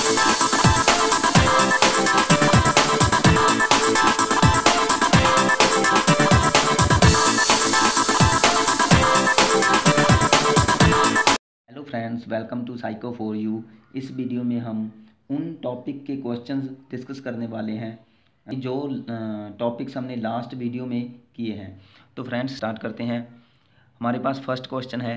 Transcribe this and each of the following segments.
Hello friends, welcome to psycho for you. इस video में हम उन टॉपिक के क्वेश्चंस डिस्कस करने वाले हैं जो टॉपिक्स हमने लास्ट वीडियो में किए हैं। तो फ्रेंड्स स्टार्ट करते हैं। हमारे पास फर्स्ट क्वेश्चन है,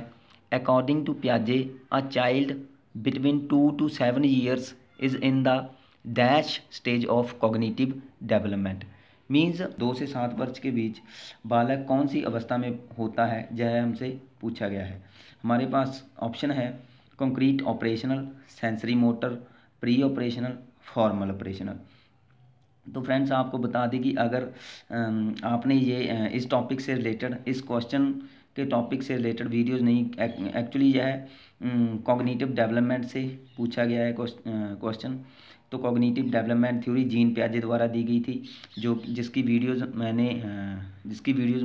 अकॉर्डिंग टू पियाजे a child between 2 to 7 years is in the dash stage of cognitive development. Means 2 से 7 वर्ष के बीच बालक कौन सी अवस्था में होता है, यह हमसे पूछा गया है। हमारे पास ऑप्शन है concrete operational, sensory motor, pre operational, formal operational. तो फ्रेंड्स आपको बता दें कि अगर आपने ये इस टॉपिक से रिलेटेड, इस क्वेश्चन के टॉपिक से रिलेटेड वीडियोस नहीं, एक्चुअली यह कॉग्निटिव डेवलपमेंट से पूछा गया है क्वेश्चन। तो कॉग्निटिव डेवलपमेंट थ्योरी जीन पियाजे द्वारा दी गई थी, जिसकी वीडियोस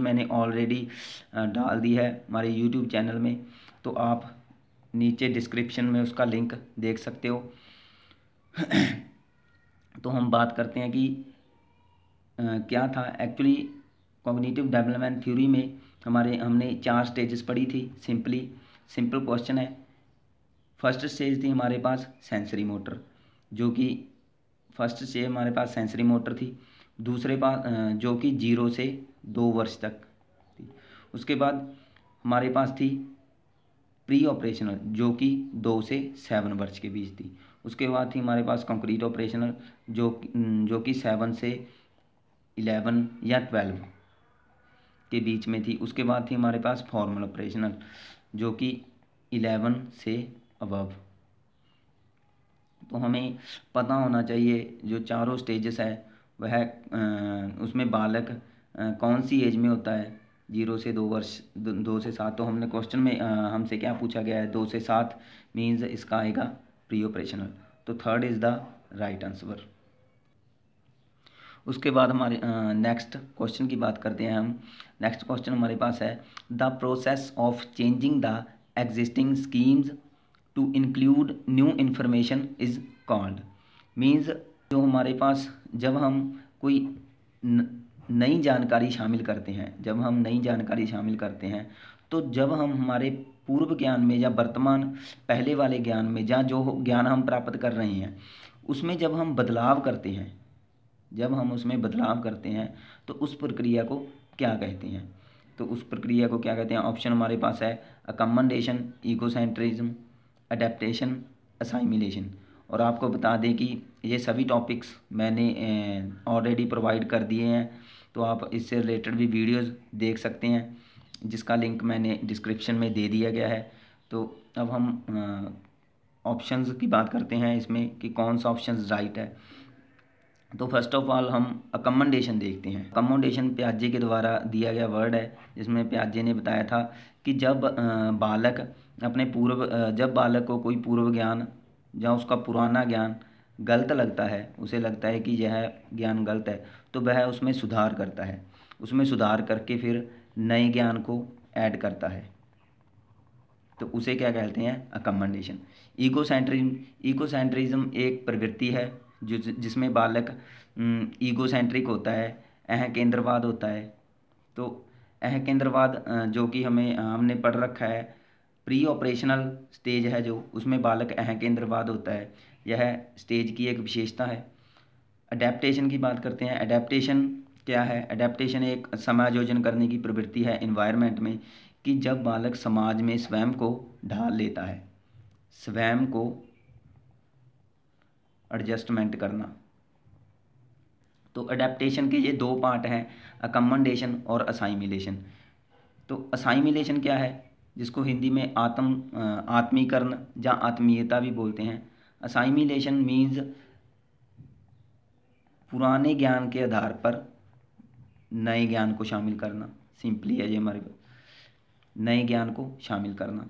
मैंने ऑलरेडी डाल दी है हमारे यूट्यूब चैनल में। तो आप नीचे डिस्क्रिप्शन में उसका लिंक देख सकते हो। तो हम बात करते हैं कि क्या था एक्चुअली कॉग्निटिव डेवलपमेंट थ्योरी में। हमने 4 स्टेजेस पढ़ी थी। सिंपल क्वेश्चन है। फर्स्ट स्टेज थी हमारे पास सेंसरी मोटर, थी। दूसरे पास जो कि 0 से 2 वर्ष तक थी। उसके बाद हमारे पास थी प्री ऑपरेशनल, जो कि 2 से 7 वर्ष के बीच थी। उसके बाद थी हमारे पास कंक्रीट ऑपरेशनल, जो कि 7 से 11 या 12 के बीच में थी। उसके बाद थी हमारे पास फॉर्मल ऑपरेशनल, जो कि 11 से अबव। तो हमें पता होना चाहिए जो चारों स्टेजेस है वह उसमें बालक कौन सी एज में होता है, 0 से 2 वर्ष, 2 से 7। तो हमने क्वेश्चन में हमसे क्या पूछा गया है, 2 से 7 मीन्स इसका आएगा प्री ऑपरेशनल। तो third is the right answer. उसके बाद हमारे नेक्स्ट क्वेश्चन की बात करते हैं हम। नेक्स्ट क्वेश्चन हमारे पास है, the process of changing the existing schemes to include new information is called. Means जो हमारे पास जब हम कोई नई जानकारी शामिल करते हैं, तो जब हम हमारे पूर्व ज्ञान में या वर्तमान पहले वाले ज्ञान में, या जो ज्ञान हम प्राप्त कर रहे हैं उसमें जब हम बदलाव करते हैं, तो उस प्रक्रिया को क्या कहते हैं? ऑप्शन हमारे पास है अकमंडेशन, इगोसेंट्रिज्म, अडेप्टेशन, असाइमिलेशन। और आपको बता दें कि ये सभी टॉपिक्स मैंने ऑलरेडी प्रोवाइड कर दिए हैं। तो आप इससे रिलेटेड भी वीडियोस देख सकते हैं, जिसका लिंक मैंने डिस्क्रिप्शन में दे दिया गया है। तो अब हम ऑप्शंस की बात करते हैं इसमें कि कौन सा ऑप्शन राइट है। तो फर्स्ट ऑफ ऑल हम अकमंडेशन देखते हैं। अकमंडेशन पियाजे के द्वारा दिया गया वर्ड है, जिसमें पियाजे ने बताया था कि जब बालक को कोई पूर्व ज्ञान या उसका पुराना ज्ञान गलत लगता है, उसे लगता है कि यह ज्ञान गलत है, तो वह उसमें सुधार करता है। उसमें सुधार करके फिर नए ज्ञान को ऐड करता है। तो उसे क्या कहते हैं? अकमंडेशन। ईगोसेंट्रिज्म एक प्रवृत्ति है जिसमें बालक ईगोसेंट्रिक होता है, अह केंद्रवाद होता है। तो अह केंद्रवाद जो कि हमने पढ़ रखा है, प्री ऑपरेशनल स्टेज है जो, उसमें बालक अह केंद्रवाद होता है। यह स्टेज की एक विशेषता है। अडेप्टेशन की बात करते हैं। अडेप्टेशन क्या है? अडेप्टेशन एक समायोजन करने की प्रवृत्ति है इन्वायरमेंट में, कि जब बालक समाज में स्वयं को ढाल लेता है, स्वयं को एडजस्टमेंट करना। तो अडेप्टेशन के ये 2 पार्ट हैं, अकमंडेशन और असाइमिलेशन। तो असाइमिलेशन क्या है, जिसको हिंदी में आत्मीकरण या आत्मीयता भी बोलते हैं। असाइमिलेशन मीन्स पुराने ज्ञान के आधार पर नए ज्ञान को शामिल करना। सिंपली है ये हमारे नए ज्ञान को शामिल करना।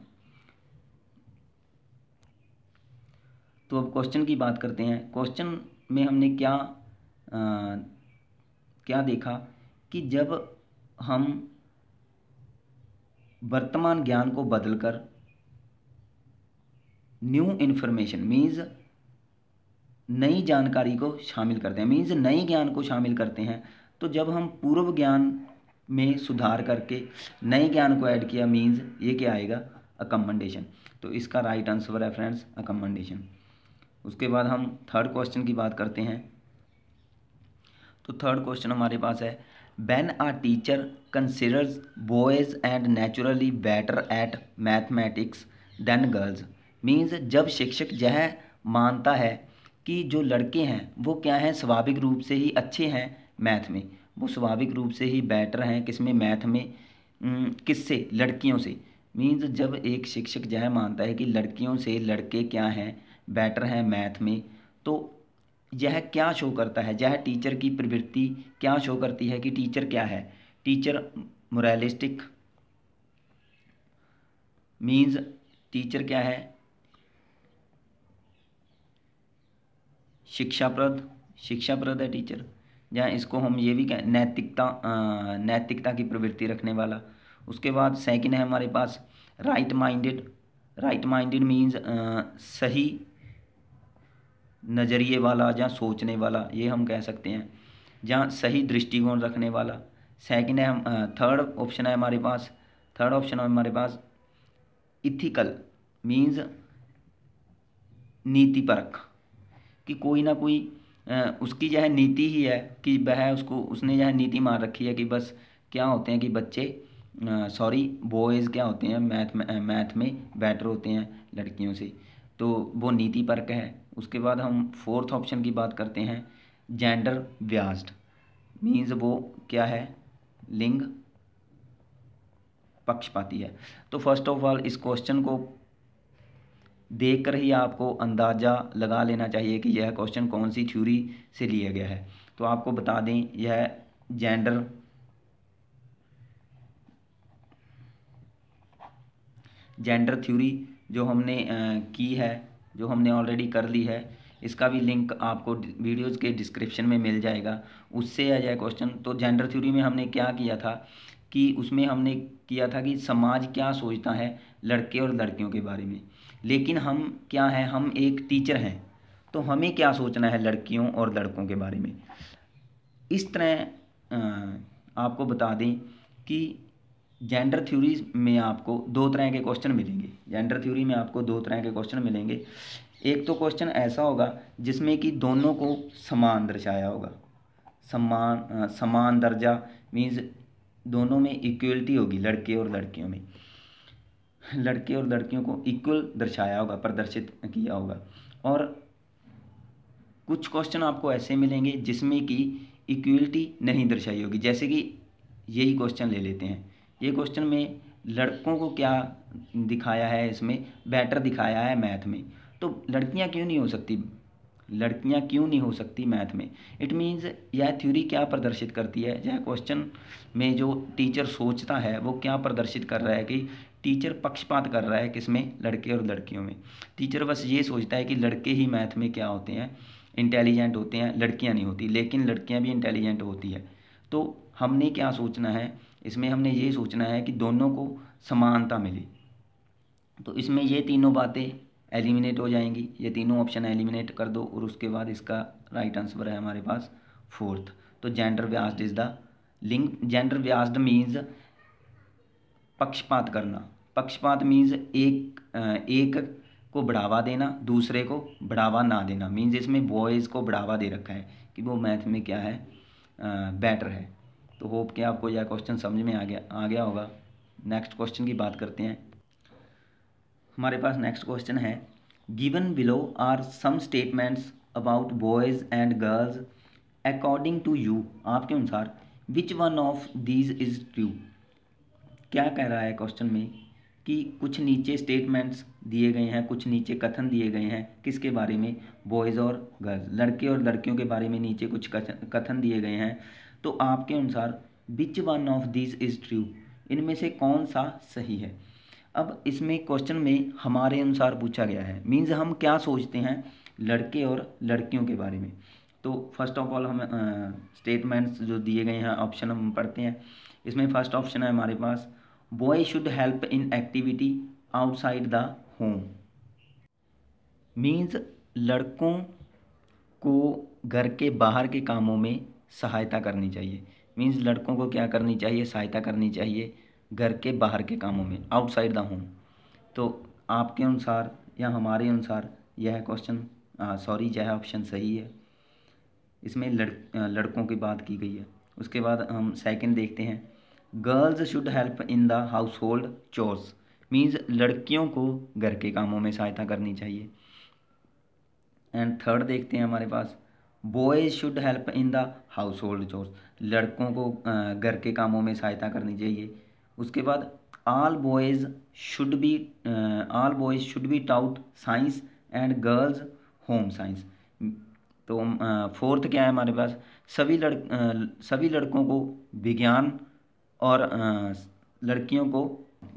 तो अब क्वेश्चन की बात करते हैं। क्वेश्चन में हमने क्या देखा कि जब हम वर्तमान ज्ञान को बदलकर न्यू इन्फॉर्मेशन मीन्स नई जानकारी को शामिल करते हैं, मीन्स नए ज्ञान को शामिल करते हैं। तो जब हम पूर्व ज्ञान में सुधार करके नए ज्ञान को ऐड किया, मीन्स ये क्या आएगा, अकमेंडेशन। तो इसका राइट आंसर है फ्रेंड्स अकमेंडेशन। उसके बाद हम थर्ड क्वेश्चन की बात करते हैं। तो थर्ड क्वेश्चन हमारे पास है, when a teacher considers boys and naturally better at mathematics than girls, means जब शिक्षक यह मानता है कि जो लड़के हैं वो क्या हैं, स्वाभाविक रूप से ही अच्छे हैं मैथ में, वो स्वाभाविक रूप से ही बेटर हैं किसमें, मैथ में, किससे, लड़कियों से। मीन्स जब एक शिक्षक यह मानता है कि लड़कियों से लड़के क्या हैं, बेटर हैं मैथ में, तो यह क्या शो करता है, यह टीचर की प्रवृत्ति क्या शो करती है कि टीचर क्या है, टीचर मोरालिस्टिक, मीन्स टीचर क्या है, शिक्षाप्रद है टीचर, जहाँ इसको हम ये भी कहें नैतिकता की प्रवृत्ति रखने वाला। उसके बाद सेकंड है हमारे पास राइट माइंडेड मीन्स सही नज़रिए वाला या सोचने वाला, ये हम कह सकते हैं, जहाँ सही दृष्टिकोण रखने वाला। सेकंड है हम थर्ड ऑप्शन है हमारे पास इथिकल मीन्स नीतिपरक, कि कोई ना कोई उसकी यह नीति ही है कि वह उसने यह नीति मान रखी है कि बस क्या होते हैं कि बच्चे बॉयज़ क्या होते हैं, मैथ में बेटर होते हैं लड़कियों से, तो वो नीति परक है। उसके बाद हम फोर्थ ऑप्शन की बात करते हैं, जेंडर व्यास्ड, मीन्स वो क्या है, लिंग पक्षपाती है। तो फर्स्ट ऑफ ऑल इस क्वेश्चन को देखकर ही आपको अंदाज़ा लगा लेना चाहिए कि यह क्वेश्चन कौन सी थ्योरी से लिया गया है। तो आपको बता दें यह जेंडर थ्योरी जो हमने की है, जो हमने ऑलरेडी कर ली है, इसका भी लिंक आपको वीडियोज़ के डिस्क्रिप्शन में मिल जाएगा, उससे आ जाए क्वेश्चन। तो जेंडर थ्योरी में हमने क्या किया था कि उसमें हमने किया था कि समाज क्या सोचता है लड़के और लड़कियों के बारे में, लेकिन हम क्या हैं, हम एक टीचर हैं, तो हमें क्या सोचना है लड़कियों और लड़कों के बारे में। इस तरह आपको बता दें कि जेंडर थ्योरी में आपको दो तरह के क्वेश्चन मिलेंगे। एक तो क्वेश्चन ऐसा होगा जिसमें कि दोनों को समान दर्शाया होगा, समान दर्जा, मीन्स दोनों में इक्वलिटी होगी, लड़के और लड़कियों को इक्वल दर्शाया होगा, प्रदर्शित किया होगा। और कुछ क्वेश्चन आपको ऐसे मिलेंगे जिसमें कि इक्वलिटी नहीं दर्शाई होगी, जैसे कि यही क्वेश्चन ले लेते हैं। ये क्वेश्चन में लड़कों को क्या दिखाया है, इसमें बेटर दिखाया है मैथ में, तो लड़कियां क्यों नहीं हो सकती मैथ में। इट मीन्स यह थ्योरी क्या प्रदर्शित करती है, यह क्वेश्चन में जो टीचर सोचता है वो क्या प्रदर्शित कर रहा है कि टीचर पक्षपात कर रहा है किसमें, लड़के और लड़कियों में। टीचर बस ये सोचता है कि लड़के ही मैथ में क्या होते हैं, इंटेलिजेंट होते हैं, लड़कियां नहीं होती, लेकिन लड़कियां भी इंटेलिजेंट होती है। तो हमने क्या सोचना है इसमें, हमने ये सोचना है कि दोनों को समानता मिले। तो इसमें ये तीनों बातें एलिमिनेट हो जाएंगी, ये तीनों ऑप्शन एलिमिनेट कर दो, और उसके बाद इसका राइट आंसर है हमारे पास फोर्थ। तो gender biased is the link. Gender biased means पक्षपात करना। पक्षपात मीन्स एक को बढ़ावा देना, दूसरे को बढ़ावा ना देना, मीन्स इसमें बॉयज़ को बढ़ावा दे रखा है कि वो मैथ में क्या है, बेटर है। तो होप कि आपको यह क्वेश्चन समझ में आ गया होगा। नेक्स्ट क्वेश्चन की बात करते हैं। हमारे पास नेक्स्ट क्वेश्चन है, given below are some statements about boys and girls according to you, आपके अनुसार which one of these is true. क्या कह रहा है क्वेश्चन में कि कुछ नीचे स्टेटमेंट्स दिए गए हैं, कुछ नीचे कथन दिए गए हैं, किसके बारे में, बॉयज़ और गर्ल्स, लड़के और लड़कियों के बारे में नीचे कुछ कथन दिए गए हैं। तो आपके अनुसार which one of this is true, इनमें से कौन सा सही है। अब इसमें क्वेश्चन में हमारे अनुसार पूछा गया है, मीन्स हम क्या सोचते हैं लड़के और लड़कियों के बारे में। तो फर्स्ट ऑफ ऑल हम स्टेटमेंट्स जो दिए गए हैं ऑप्शन हम पढ़ते हैं। इसमें फर्स्ट ऑप्शन है हमारे पास, boy should help in activity outside the home, means लड़कों को घर के बाहर के कामों में सहायता करनी चाहिए। मीन्स लड़कों को क्या करनी चाहिए, सहायता करनी चाहिए घर के बाहर के कामों में, आउटसाइड द होम। तो आपके अनुसार या हमारे अनुसार यह क्वेश्चन यह ऑप्शन सही है। इसमें लड़कों की बात की गई है। उसके बाद हम सेकंड देखते हैं, girls should help in the household chores. Means लड़कियों को घर के कामों में सहायता करनी चाहिए। एंड थर्ड देखते हैं हमारे पास, boys should help in the household chores. लड़कों को घर के कामों में सहायता करनी चाहिए। उसके बाद all boys should be taut science and girls home science. तो फोर्थ क्या है हमारे पास, सभी लड़कों को विज्ञान और लड़कियों को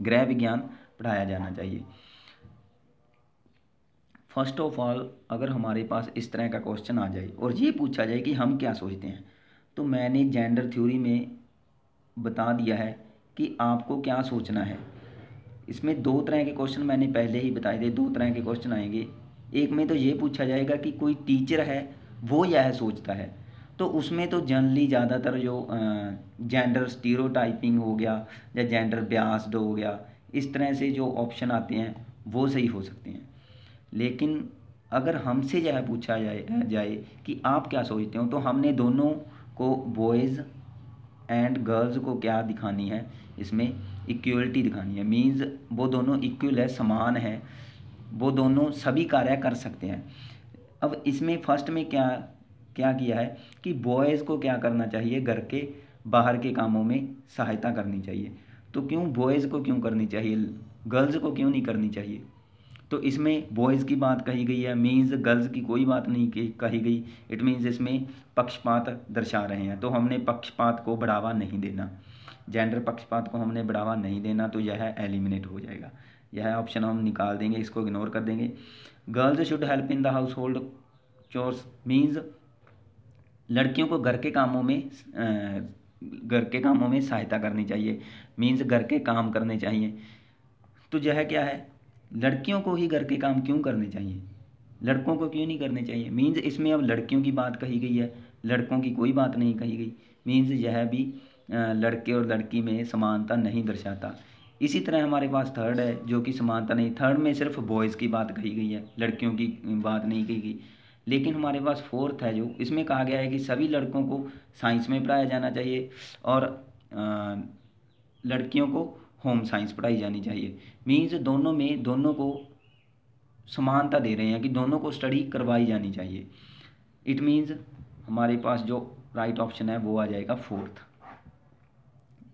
गृह विज्ञान पढ़ाया जाना चाहिए। फर्स्ट ऑफ ऑल, अगर हमारे पास इस तरह का क्वेश्चन आ जाए और ये पूछा जाए कि हम क्या सोचते हैं, तो मैंने जेंडर थ्योरी में बता दिया है कि आपको क्या सोचना है। इसमें दो तरह के क्वेश्चन मैंने पहले ही बताए थे, दो तरह के क्वेश्चन आएंगे। एक में तो ये पूछा जाएगा कि कोई टीचर है वो यह सोचता है, तो उसमें तो जनरली ज़्यादातर जो जेंडर स्टीरियोटाइपिंग हो गया या जेंडर बियास्ड हो गया, इस तरह से जो ऑप्शन आते हैं वो सही हो सकते हैं। लेकिन अगर हमसे यह पूछा जाए कि आप क्या सोचते हो, तो हमने दोनों को, बॉयज़ एंड गर्ल्स को क्या दिखानी है, इसमें इक्वलिटी दिखानी है। मीन्स वो दोनों इक्वल है, समान है, वो दोनों सभी कार्य कर सकते हैं। अब इसमें फर्स्ट में क्या क्या किया है कि बॉयज़ को क्या करना चाहिए, घर के बाहर के कामों में सहायता करनी चाहिए। तो क्यों बॉयज़ को क्यों करनी चाहिए, गर्ल्स को क्यों नहीं करनी चाहिए? तो इसमें बॉयज़ की बात कही गई है, मीन्स गर्ल्स की कोई बात नहीं कही गई। इट मीन्स इसमें पक्षपात दर्शा रहे हैं, तो हमने पक्षपात को बढ़ावा नहीं देना, जेंडर पक्षपात को हमने बढ़ावा नहीं देना, तो यह एलिमिनेट हो जाएगा। यह ऑप्शन हम निकाल देंगे, इसको इग्नोर कर देंगे। Girls should help in the household chores means लड़कियों को घर के कामों में सहायता करनी चाहिए, मीन्स घर के काम करने चाहिए। तो यह क्या है, लड़कियों को ही घर के काम क्यों करने चाहिए, लड़कों को क्यों नहीं करने चाहिए? मीन्स इसमें अब लड़कियों की बात कही गई है, लड़कों की कोई बात नहीं कही गई। मीन्स यह भी लड़के और लड़की में समानता नहीं दर्शाता। इसी तरह हमारे पास थर्ड है जो कि समानता नहीं, थर्ड में सिर्फ बॉयज़ की बात कही गई है, लड़कियों की बात नहीं कही गई। लेकिन हमारे पास फोर्थ है जो इसमें कहा गया है कि सभी लड़कों को साइंस में पढ़ाया जाना चाहिए और लड़कियों को होम साइंस पढ़ाई जानी चाहिए। मीन्स दोनों को समानता दे रहे हैं कि दोनों को स्टडी करवाई जानी चाहिए। इट मीन्स हमारे पास जो राइट ऑप्शन है वो आ जाएगा फोर्थ।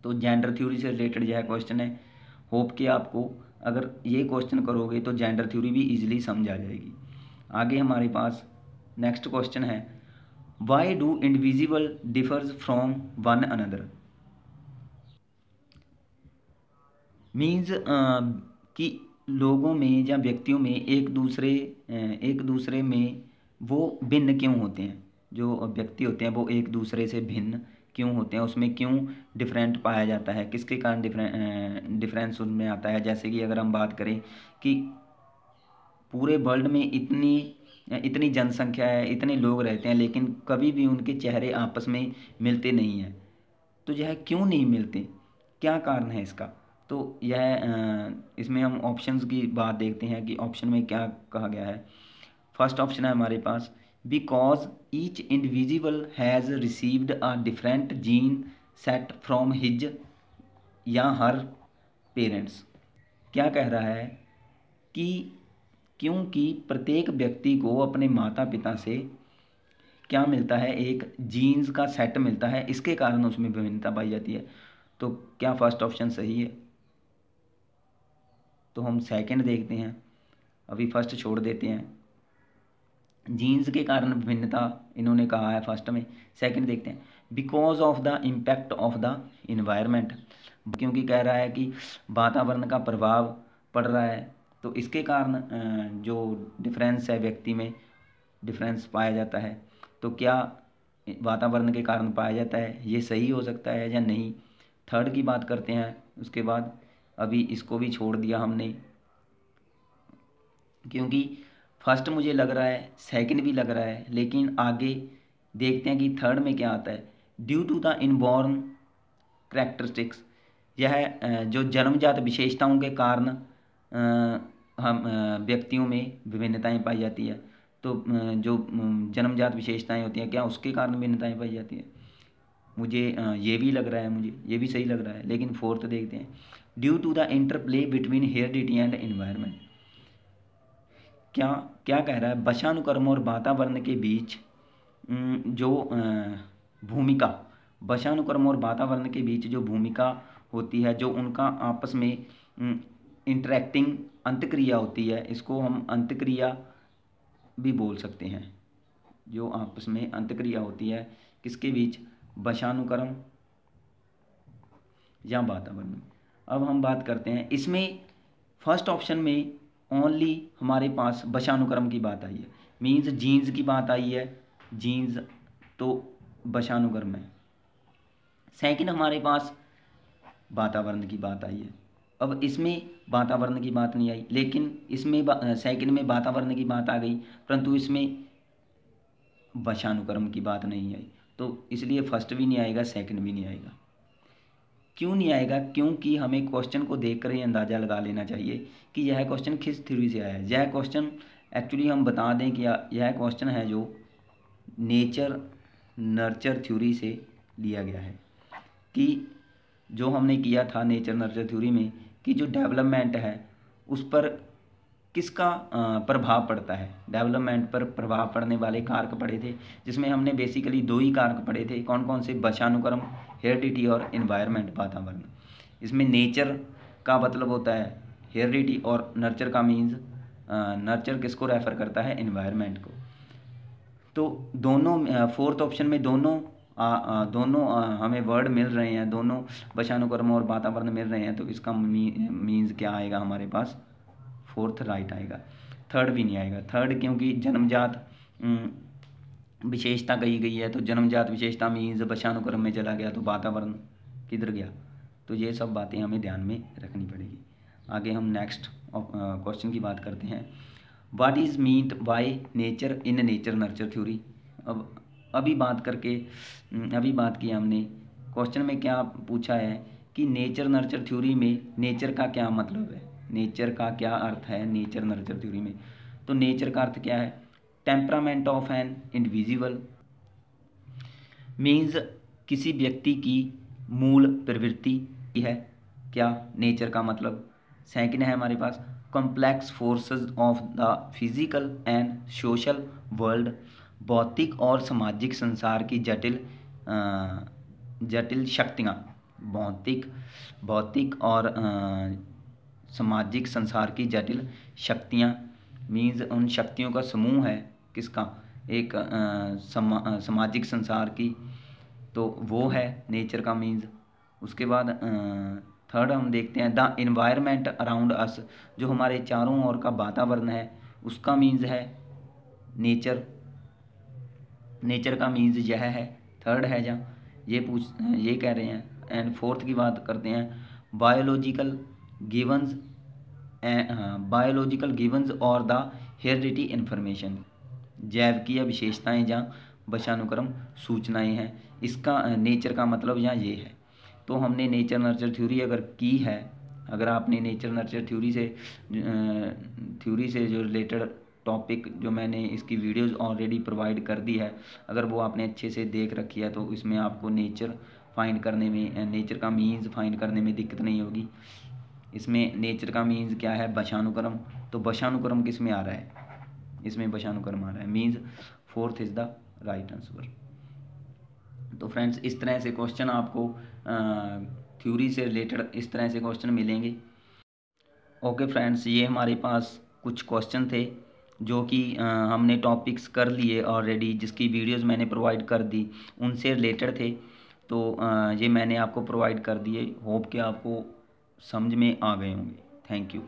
तो जेंडर थ्योरी से रिलेटेड यह क्वेश्चन है। होप कि आपको अगर ये क्वेश्चन करोगे तो जेंडर थ्योरी भी इजीली समझ आ जाएगी। आगे हमारे पास नेक्स्ट क्वेश्चन है, why do individual differs from one another. Means कि लोगों में या व्यक्तियों में एक दूसरे में वो भिन्न क्यों होते हैं, जो व्यक्ति होते हैं वो एक दूसरे से भिन्न क्यों होते हैं, उसमें क्यों डिफरेंट पाया जाता है, किसके कारण डिफरेंस उनमें आता है। जैसे कि अगर हम बात करें कि पूरे वर्ल्ड में इतनी जनसंख्या है, इतने लोग रहते हैं, लेकिन कभी भी उनके चेहरे आपस में मिलते नहीं हैं। तो यह क्यों नहीं मिलते, क्या कारण है इसका? तो इसमें हम ऑप्शंस की बात देखते हैं कि ऑप्शन में क्या कहा गया है। फर्स्ट ऑप्शन है हमारे पास, because each individual has received a different gene set from his या हर पेरेंट्स। क्या कह रहा है कि क्योंकि प्रत्येक व्यक्ति को अपने माता पिता से क्या मिलता है, एक जीन्स का सेट मिलता है, इसके कारण उसमें विभिन्नता पाई जाती है। तो क्या फर्स्ट ऑप्शन सही है? तो हम सेकंड देखते हैं, अभी फर्स्ट छोड़ देते हैं। जीन्स के कारण भिन्नता इन्होंने कहा है फर्स्ट में। सेकंड देखते हैं, because of the impact of the environment, क्योंकि कह रहा है कि वातावरण का प्रभाव पड़ रहा है, तो इसके कारण जो डिफरेंस है व्यक्ति में डिफरेंस पाया जाता है। तो क्या वातावरण के कारण पाया जाता है, ये सही हो सकता है या नहीं? थर्ड की बात करते हैं उसके बाद। अभी इसको भी छोड़ दिया हमने, क्योंकि फर्स्ट मुझे लग रहा है, सेकंड भी लग रहा है, लेकिन आगे देखते हैं कि थर्ड में क्या आता है। Due to the inborn characteristics, यह जो जन्मजात विशेषताओं के कारण हम व्यक्तियों में विभिन्नताएं पाई जाती है। तो जो जन्मजात विशेषताएं होती हैं, क्या उसके कारण भिन्नताएं पाई जाती है। मुझे ये भी लग रहा है, मुझे ये भी सही लग रहा है, लेकिन फोर्थ देखते हैं। Due to the interplay between heredity and environment, क्या क्या कह रहा है, वंशानुक्रम और वातावरण के बीच जो भूमिका, वंशानुक्रम और वातावरण के बीच जो भूमिका होती है, जो उनका आपस में इंटरेक्टिंग अंतक्रिया होती है, इसको हम अंतक्रिया भी बोल सकते हैं। जो आपस में अंतक्रिया होती है किसके बीच, वंशानुक्रम या वातावरण। अब हम बात करते हैं इसमें, फर्स्ट ऑप्शन में ओनली हमारे पास वंशानुक्रम की बात आई है, मीन्स जीन्स की बात आई है, जीन्स तो वंशानुक्रम है। सेकंड हमारे पास वातावरण की बात आई है। अब इसमें वातावरण की बात नहीं आई, लेकिन इसमें सेकंड में वातावरण की बात आ गई, परंतु इसमें वंशानुक्रम की बात नहीं आई, तो इसलिए फर्स्ट भी नहीं आएगा, सेकंड भी नहीं आएगा। क्यों नहीं आएगा, क्योंकि हमें क्वेश्चन को देखकर ही अंदाज़ा लगा लेना चाहिए कि यह क्वेश्चन किस थ्योरी से आया है। यह क्वेश्चन एक्चुअली हम बता दें कि यह क्वेश्चन है जो नेचर नर्चर थ्योरी से लिया गया है। कि जो हमने किया था नेचर नर्चर थ्योरी में, कि जो डेवलपमेंट है उस पर किसका प्रभाव पड़ता है, डेवलपमेंट पर प्रभाव पड़ने वाले कारक पढ़े थे, जिसमें हमने बेसिकली दो ही कारक पढ़े थे। कौन कौन से, वंशानुक्रम हेरिडिटी और इन्वायरमेंट वातावरण। इसमें नेचर का मतलब होता है हेरिडिटी, और नर्चर का मीन्स नर्चर किसको रेफर करता है, इन्वायरमेंट को। तो दोनों फोर्थ ऑप्शन में दोनों हमें वर्ड मिल रहे हैं, दोनों वंशानुक्रम और वातावरण मिल रहे हैं, तो इसका मीन्स क्या आएगा हमारे पास, फोर्थ राइट आएगा। थर्ड भी नहीं आएगा, थर्ड क्योंकि जन्मजात विशेषता कही गई है, तो जन्मजात विशेषता मीन्स वंशानुक्रम में चला गया, तो वातावरण किधर गया। तो ये सब बातें हमें ध्यान में रखनी पड़ेगी। आगे हम नेक्स्ट क्वेश्चन की बात करते हैं। What is meant by nature in nature nurture theory. अब अभी बात की हमने, क्वेश्चन में क्या पूछा है कि नेचर नर्चर थ्योरी में नेचर का क्या मतलब है, नेचर का क्या अर्थ है नेचर नर्चर थ्योरी में। तो नेचर का अर्थ क्या है, temperament of an individual, means किसी व्यक्ति की मूल प्रवृत्ति है क्या नेचर का मतलब। सेकंड है हमारे पास complex forces of the physical and social world, भौतिक और सामाजिक संसार की जटिल शक्तियाँ, भौतिक और सामाजिक संसार की जटिल शक्तियाँ, मीन्स उन शक्तियों का समूह है, किसका, एक सामाजिक संसार की, तो वो है नेचर का मीन्स। उसके बाद थर्ड हम देखते हैं द इन्वायरमेंट अराउंड अस, जो हमारे चारों ओर का वातावरण है उसका मीन्स है नेचर, नेचर का मीन्स यह है, थर्ड है जहाँ ये कह रहे हैं। एंड फोर्थ की बात करते हैं बायोलॉजिकल गिवंस और द हेरिडिटी इन्फॉर्मेशन, जैविकीय विशेषताएं जहाँ वंशानुक्रम सूचनाएं हैं, इसका नेचर का मतलब यहाँ ये है। तो हमने नेचर नर्चर थ्योरी अगर की है, अगर आपने नेचर नर्चर थ्योरी से जो रिलेटेड टॉपिक जो मैंने इसकी वीडियोस ऑलरेडी प्रोवाइड कर दी है, अगर वो आपने अच्छे से देख रखी है, तो इसमें आपको नेचर फाइंड करने में, नेचर का मीन्स फाइंड करने में दिक्कत नहीं होगी। इसमें नेचर का मीन्स क्या है, वंशानुक्रम, तो वंशानुक्रम किस में आ रहा है, इसमें वंशानुक्रम आ रहा है, means fourth is the right answer. तो फ्रेंड्स इस तरह से क्वेश्चन आपको थ्योरी से रिलेटेड इस तरह से क्वेश्चन मिलेंगे। ओके फ्रेंड्स, ये हमारे पास कुछ क्वेश्चन थे जो कि हमने टॉपिक्स कर लिए ऑलरेडी, जिसकी वीडियोस मैंने प्रोवाइड कर दी, उनसे रिलेटेड थे। तो ये मैंने आपको प्रोवाइड कर दिए, होप कि आपको समझ में आ गए होंगे। Thank you.